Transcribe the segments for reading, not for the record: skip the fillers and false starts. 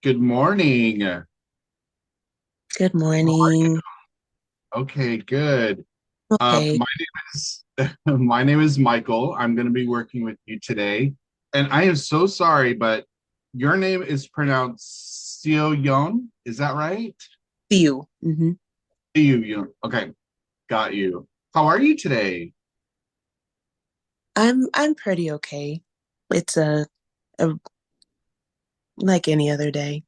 Good morning. How Good are morning. you? Okay, good. Okay. My name is my name is Michael. I'm going to be working with you today, and I am so sorry, but your name is pronounced Seo Young. Is that right? You. You. Okay, got you. How are you today? I'm pretty okay. It's a like any other day.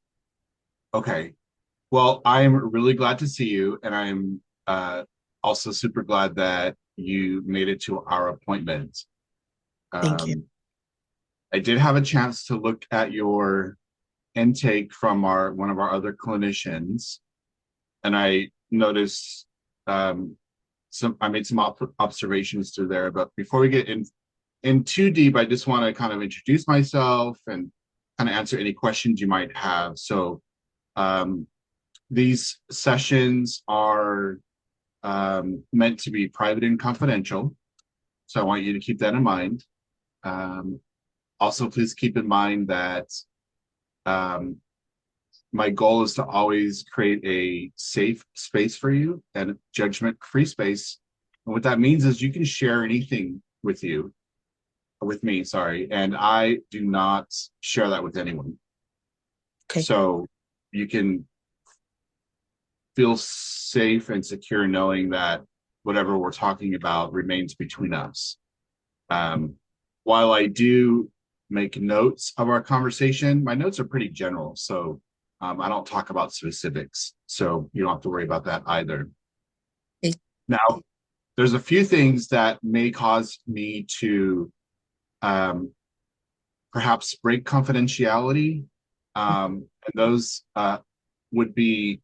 Okay. Well, I'm really glad to see you, and I'm also super glad that you made it to our appointment. Thank you. Um, I did have a chance to look at your intake from our one of our other clinicians, and I noticed I made some observations through there. But before we get in too deep, I just want to kind of introduce myself and kind of answer any questions you might have. So um, these sessions are meant to be private and confidential. So I want you to keep that in mind. Um, Also, please keep in mind that um, my goal is to always create a safe space for you and judgment free space. And what that means is you can share anything with me, sorry, and I do not share that with anyone. Okay. So you can feel safe and secure knowing that whatever we're talking about remains between us. Um, while I do make notes of our conversation, my notes are pretty general. So I don't talk about specifics. So you don't have to worry about that either. Okay. Now, there's a few things that may cause me to um, perhaps break confidentiality. And those would be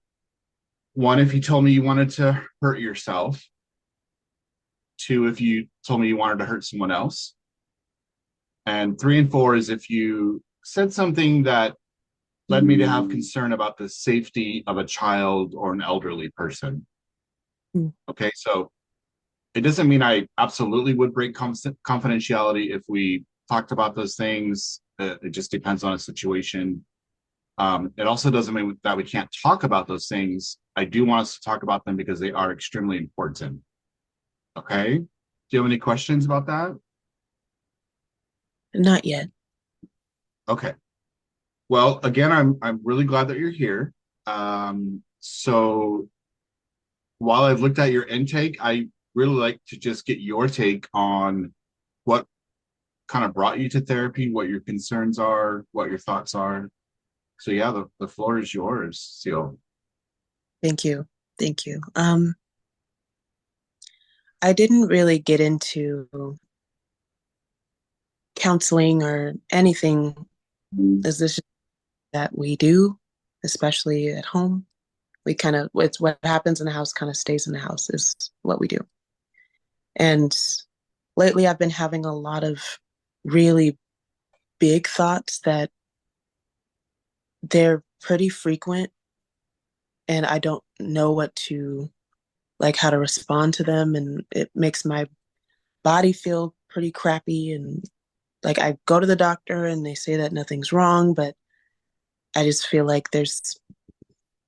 one, if you told me you wanted to hurt yourself, two, if you told me you wanted to hurt someone else, and three and four is if you said something that led me to have concern about the safety of a child or an elderly person. Mm. Okay, so it doesn't mean I absolutely would break confidentiality if we talked about those things. It just depends on a situation. It also doesn't mean that we can't talk about those things. I do want us to talk about them because they are extremely important. Okay. Do you have any questions about that? Not yet. Okay. Well, again, I'm really glad that you're here. So while I've looked at your intake, I really like to just get your take on what kind of brought you to therapy, what your concerns are, what your thoughts are. So yeah, the floor is yours, Seal. Thank you. Thank you. I didn't really get into counseling or anything as this is that we do, especially at home. We kind of it's what happens in the house kind of stays in the house is what we do. And lately I've been having a lot of really big thoughts that they're pretty frequent and I don't know what to like how to respond to them and it makes my body feel pretty crappy and like I go to the doctor and they say that nothing's wrong, but I just feel like there's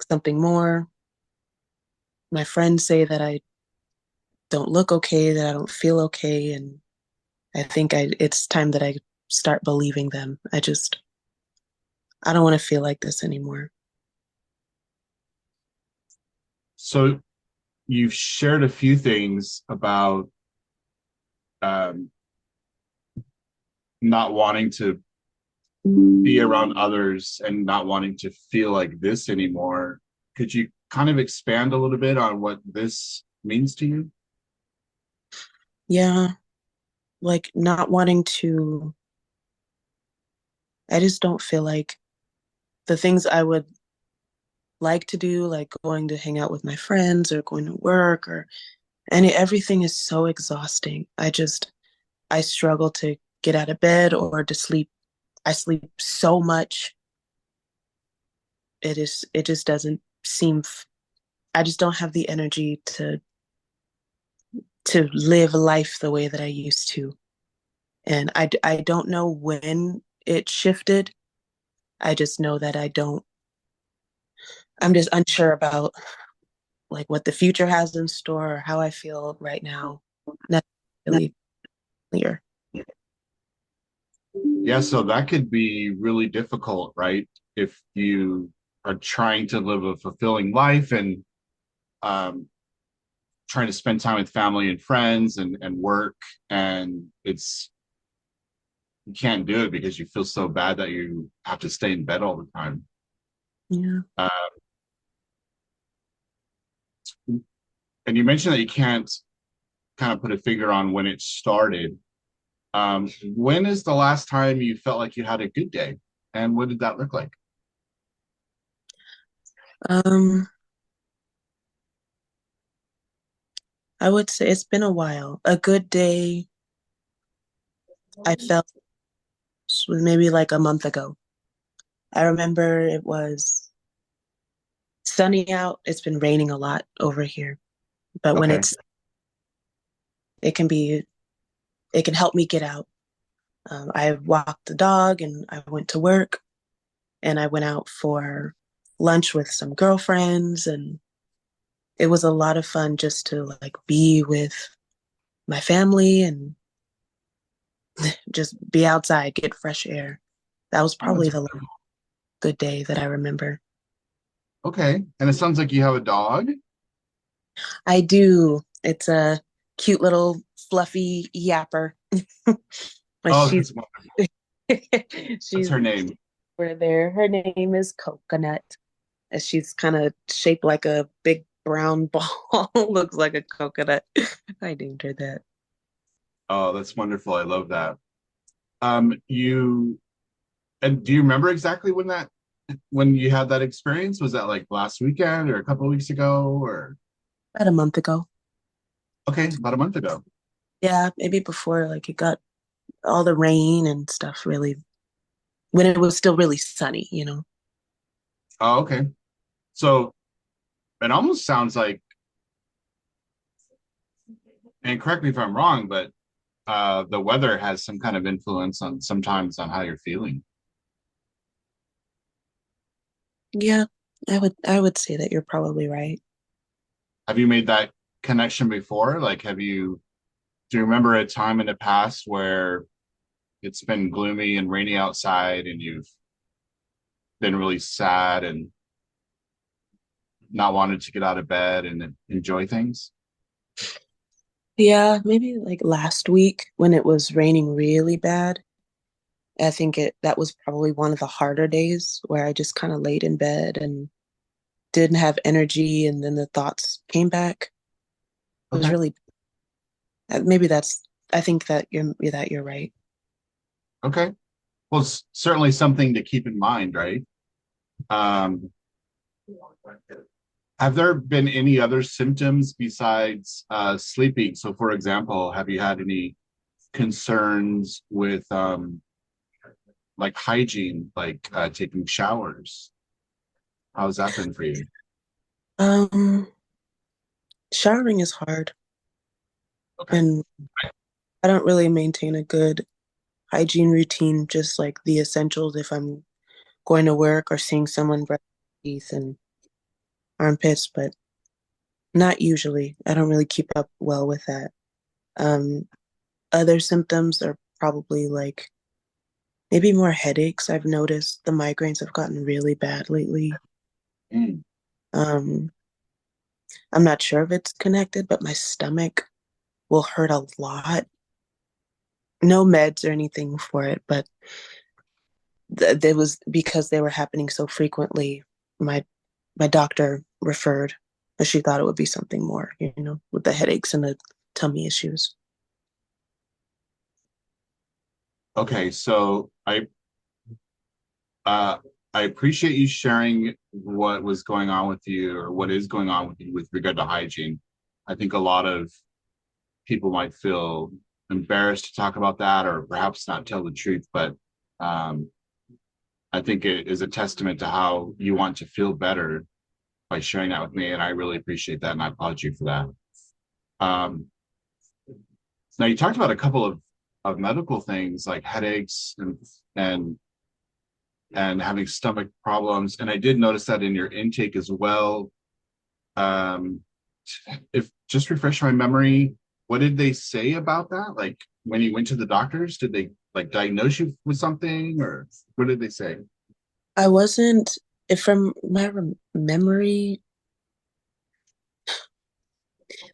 something more. My friends say that I don't look okay, that I don't feel okay, and I think it's time that I start believing them. I don't want to feel like this anymore. So you've shared a few things about um, not wanting to be around others and not wanting to feel like this anymore. Could you kind of expand a little bit on what this means to you? Yeah, like not wanting to I just don't feel like the things I would like to do, like going to hang out with my friends or going to work or everything is so exhausting. I struggle to get out of bed or to sleep. I sleep so much. It just doesn't seem I just don't have the energy to live life the way that I used to. And I don't know when it shifted. I just know that I don't. I'm just unsure about like what the future has in store or how I feel right now. Not really clear. Yeah, so that could be really difficult, right? If you are trying to live a fulfilling life and um, trying to spend time with family and friends and work, and it's you can't do it because you feel so bad that you have to stay in bed all the time. Yeah. Uh, and you mentioned that you can't kind of put a figure on when it started. When is the last time you felt like you had a good day, and what did that look like? Um, I would say it's been a while. A good day I felt was maybe like a month ago. I remember it was sunny out. It's been raining a lot over here, but when Okay, it can be, it can help me get out. I walked the dog and I went to work and I went out for lunch with some girlfriends and it was a lot of fun just to like be with my family and just be outside, get fresh air. That was oh, probably that's the last good day that I remember. okay. And it sounds like you have a dog. I do. It's a cute little fluffy yapper. But Oh, she's that's she's her name. over there. Her name is Coconut. And she's kind of shaped like a big brown ball. Looks like a coconut. I named her that. Oh, that's wonderful. I love that. You and do you remember exactly when you had that experience? Was that like last weekend or a couple of weeks ago or About a month ago. okay, about a month ago? Yeah, maybe before like it got all the rain and stuff really when it was still really sunny. Oh, okay. So it almost sounds like, and correct me if I'm wrong, but the weather has some kind of influence on sometimes on how you're feeling. Yeah, I would say that you're probably right. Have you made that connection before? Like, do you remember a time in the past where it's been gloomy and rainy outside and you've been really sad and not wanted to get out of bed and enjoy things? Yeah, maybe like last week when it was raining really bad. I think it that was probably one of the harder days where I just kind of laid in bed and didn't have energy and then the thoughts came back. It was Okay. really maybe that's I think that you're right. Okay. Well, it's certainly something to keep in mind, right? Um, have there been any other symptoms besides sleeping? So, for example, have you had any concerns with like hygiene, like taking showers? How's that been for you? Um, Showering is hard Okay. and I don't really maintain a good hygiene routine, just like the essentials if I'm going to work or seeing someone brush teeth and armpits, but not usually. I don't really keep up well with that. Um, Other symptoms are probably like maybe more headaches. I've noticed the migraines have gotten really bad lately. Mm, Um, I'm not sure if it's connected, but my stomach will hurt a lot. No meds or anything for it, but it was because they were happening so frequently. My my doctor referred, but she thought it would be something more, with the headaches and the tummy issues. okay, so uh, I appreciate you sharing what was going on with you or what is going on with you with regard to hygiene. I think a lot of people might feel embarrassed to talk about that or perhaps not tell the truth, but um, I think it is a testament to how you want to feel better by sharing that with me. And I really appreciate that. And I applaud you for that. Um, now, you talked about a couple of medical things like headaches and and having stomach problems. And I did notice that in your intake as well. Um, if just refresh my memory, what did they say about that? Like when you went to the doctors, did they like diagnose you with something, or what did they say? I wasn't, if from my memory,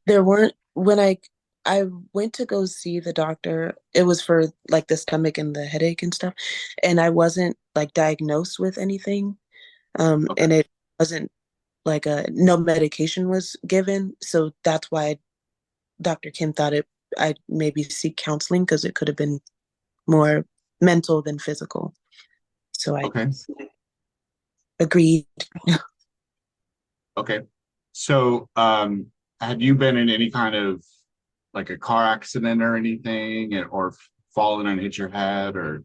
there weren't, when I went to go see the doctor, it was for like the stomach and the headache and stuff, and I wasn't like diagnosed with anything. Okay. And it wasn't like a no medication was given, so that's why Dr. Kim thought I'd maybe seek counseling because it could have been more mental than physical. So I Okay. agreed. Okay. So, had you been in any kind of like a car accident or anything, or fallen and hit your head or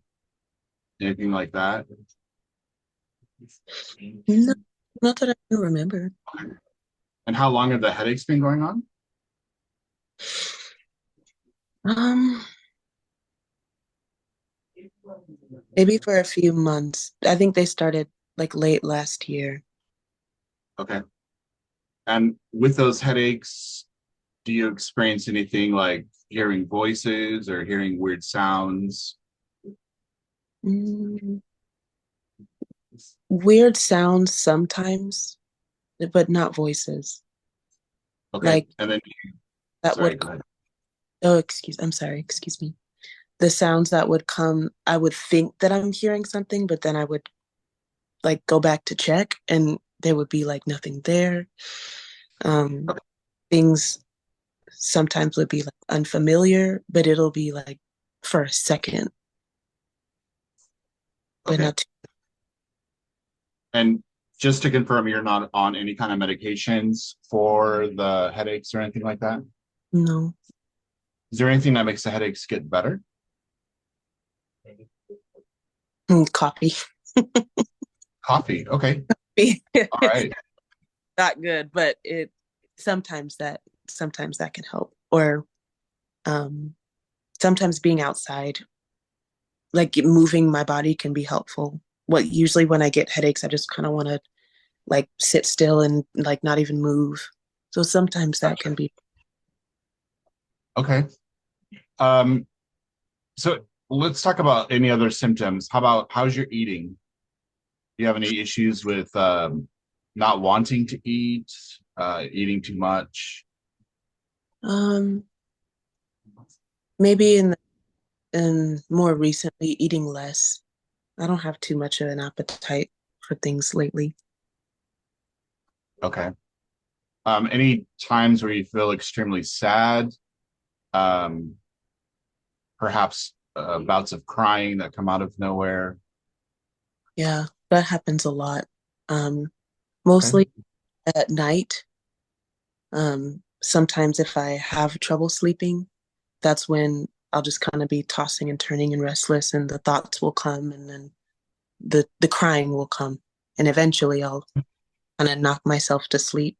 anything like that? No, not that I can remember. And how long have the headaches been going on? Um, Maybe for a few months. I think they started like late last year. Okay. And with those headaches, do you experience anything like hearing voices or hearing weird sounds? Mm, Weird sounds sometimes, but not voices. Okay. Like And then, that sorry, would, go ahead. oh, I'm sorry, excuse me. The sounds that would come, I would think that I'm hearing something, but then I would like go back to check and there would be like nothing there. Um, Okay. Things sometimes would be like unfamiliar, but it'll be like for a second, but Okay. not too, And just to confirm, you're not on any kind of medications for the headaches or anything like that? no. Is there anything that makes the headaches get better? Coffee. Coffee. Okay. All right. Not good, but it sometimes that can help. Or um sometimes being outside, like moving my body can be helpful. What usually when I get headaches, I just kind of want to like sit still and like not even move. So sometimes that Gotcha. can be. Okay. Um, so let's talk about any other symptoms. How about how's your eating? Do you have any issues with not wanting to eat, eating too much? um Maybe in more recently eating less. I don't have too much of an appetite for things lately. Okay. Any times where you feel extremely sad? Um, Perhaps bouts of crying that come out of nowhere? Yeah, that happens a lot. Um Okay. Mostly at night. Sometimes if I have trouble sleeping, that's when I'll just kind of be tossing and turning and restless, and the thoughts will come, and then the crying will come, and eventually I'll kind of knock myself to sleep.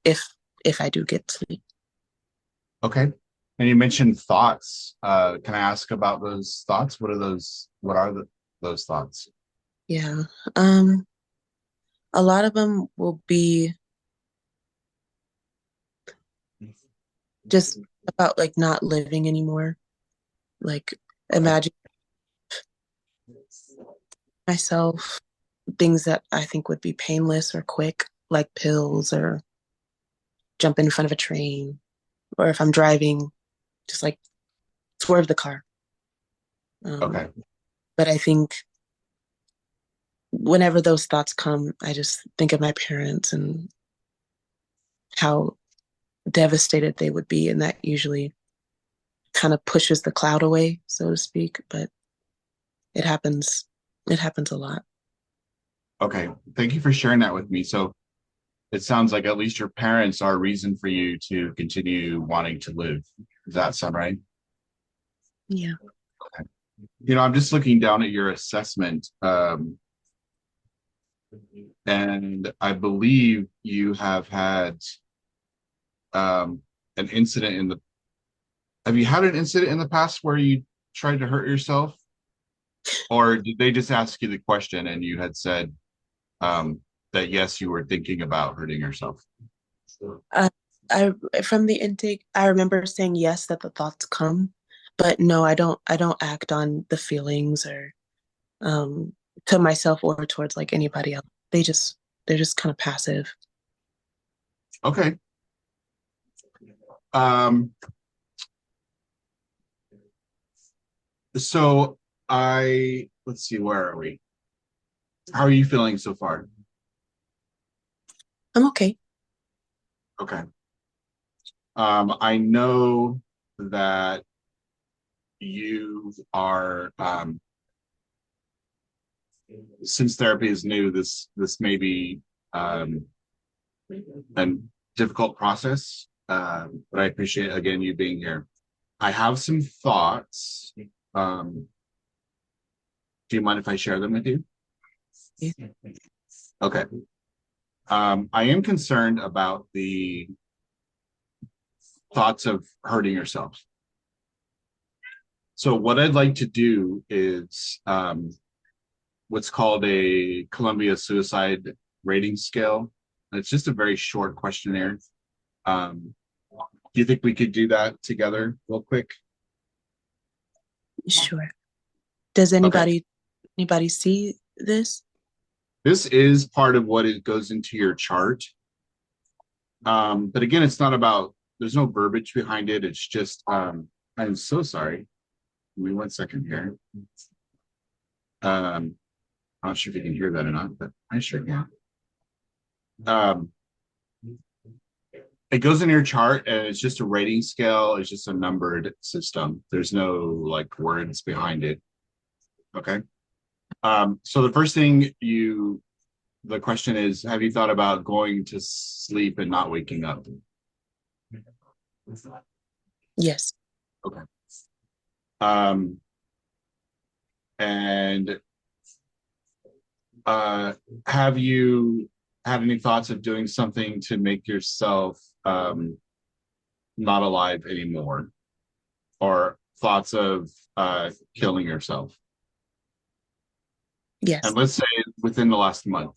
If I do get sleep. Okay. And you mentioned thoughts. Can I ask about those thoughts? What are those? What are those thoughts? Yeah. Um, a lot of them will be just about like not living anymore. Like Okay. imagine myself things that I think would be painless or quick, like pills or jump in front of a train, or if I'm driving, just like swerve the car. Um, Okay. but I think whenever those thoughts come, I just think of my parents and how devastated they would be, and that usually kind of pushes the cloud away, so to speak. But it happens. It happens a lot. Okay. Thank you for sharing that with me. So it sounds like at least your parents are a reason for you to continue wanting to live. Does that sound right? Yeah. Okay. I'm just looking down at your assessment, and I believe you have had um, an incident in the. Have you had an incident in the past where you tried to hurt yourself? Or did they just ask you the question and you had said that yes, you were thinking about hurting yourself? Uh, I from the intake, I remember saying yes that the thoughts come, but no, I don't act on the feelings or um to myself or towards like anybody else. They're just kind of passive. Okay. Um, so let's see, where are we? How are you feeling so far? I'm okay. Okay. I know that you are, since therapy is new, this may be um, a difficult process, but I appreciate again you being here. I have some thoughts. Um, do you mind if I share them with you? Okay. I am concerned about the thoughts of hurting yourself. So what I'd like to do is what's called a Columbia Suicide Rating Scale. It's just a very short questionnaire. Do you think we could do that together real quick? Sure. Does Okay. anybody see this? This is part of what it goes into your chart. But again, it's not about, there's no verbiage behind it. It's just, I'm so sorry. Give me 1 second here. I'm not sure if you can hear that or not, but I sure can. Um, it goes in your chart and it's just a rating scale. It's just a numbered system. There's no like words behind it. Okay. So the first thing the question is, have you thought about going to sleep and not waking up? Yes. Okay. Um, and uh, have you had any thoughts of doing something to make yourself not alive anymore, or thoughts of killing yourself? And Yes. let's say within the last month.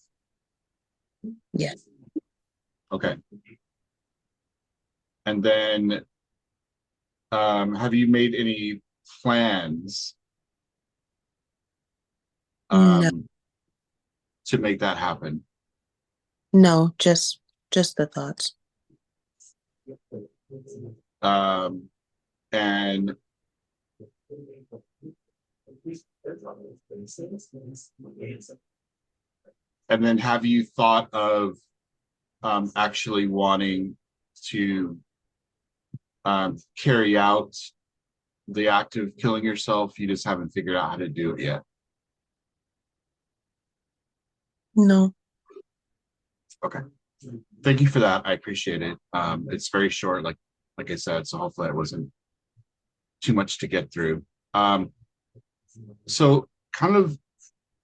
Yes. Okay. And then have you made any plans No. um, to make that happen? No, just the thoughts. Um, and and then have you thought of actually wanting to carry out the act of killing yourself? You just haven't figured out how to do it yet. No. Okay. Thank you for that. I appreciate it. It's very short, like I said, so hopefully it wasn't too much to get through. So kind of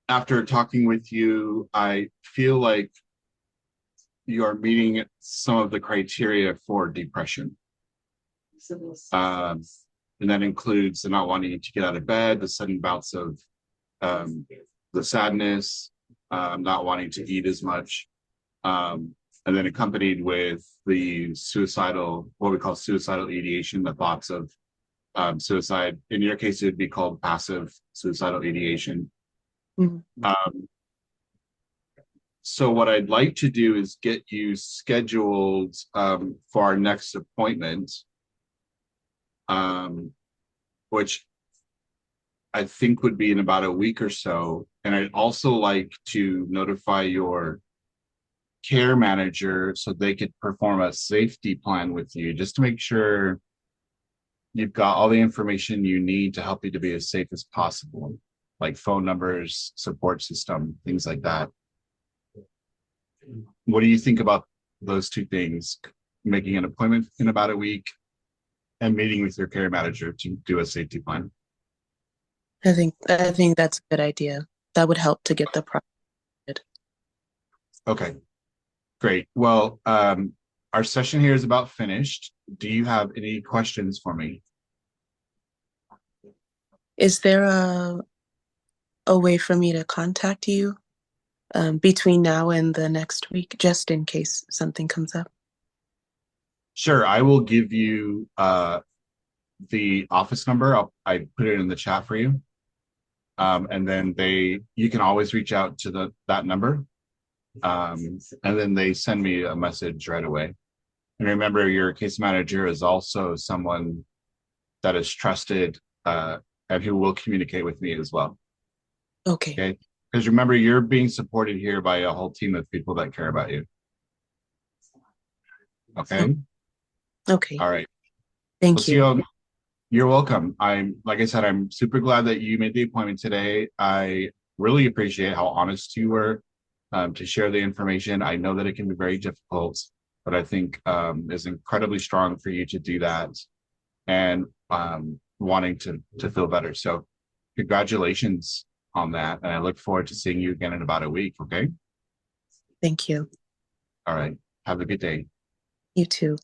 after talking with you, I feel like you are meeting some of the criteria for depression. Um, and that includes the not wanting to get out of bed, the sudden bouts of um, the sadness, not wanting to eat as much, and then accompanied with the suicidal, what we call suicidal ideation, the thoughts of suicide. In your case, it would be called passive suicidal ideation. Mhm. Um, so what I'd like to do is get you scheduled for our next appointment, um, which I think would be in about a week or so. And I'd also like to notify your care manager so they could perform a safety plan with you just to make sure you've got all the information you need to help you to be as safe as possible, like phone numbers, support system, things like that. What do you think about those two things? Making an appointment in about a week and meeting with your care manager to do a safety plan. I think that's a good idea. That would help to get the process. Okay, great. Well, our session here is about finished. Do you have any questions for me? Is there a way for me to contact you between now and the next week, just in case something comes up? Sure, I will give you the office number. I put it in the chat for you. And then you can always reach out to that number. And then they send me a message right away. And remember, your case manager is also someone that is trusted and who will communicate with me as well. Okay. Okay. Because remember, you're being supported here by a whole team of people that care about you. Oh, Okay. okay. All right. Thank Let's you. go. You're welcome. Like I said, I'm super glad that you made the appointment today. I really appreciate how honest you were to share the information. I know that it can be very difficult, but I think is incredibly strong for you to do that and wanting to feel better. So congratulations on that. And I look forward to seeing you again in about a week. Okay. Thank you. All right. Have a good day. You too.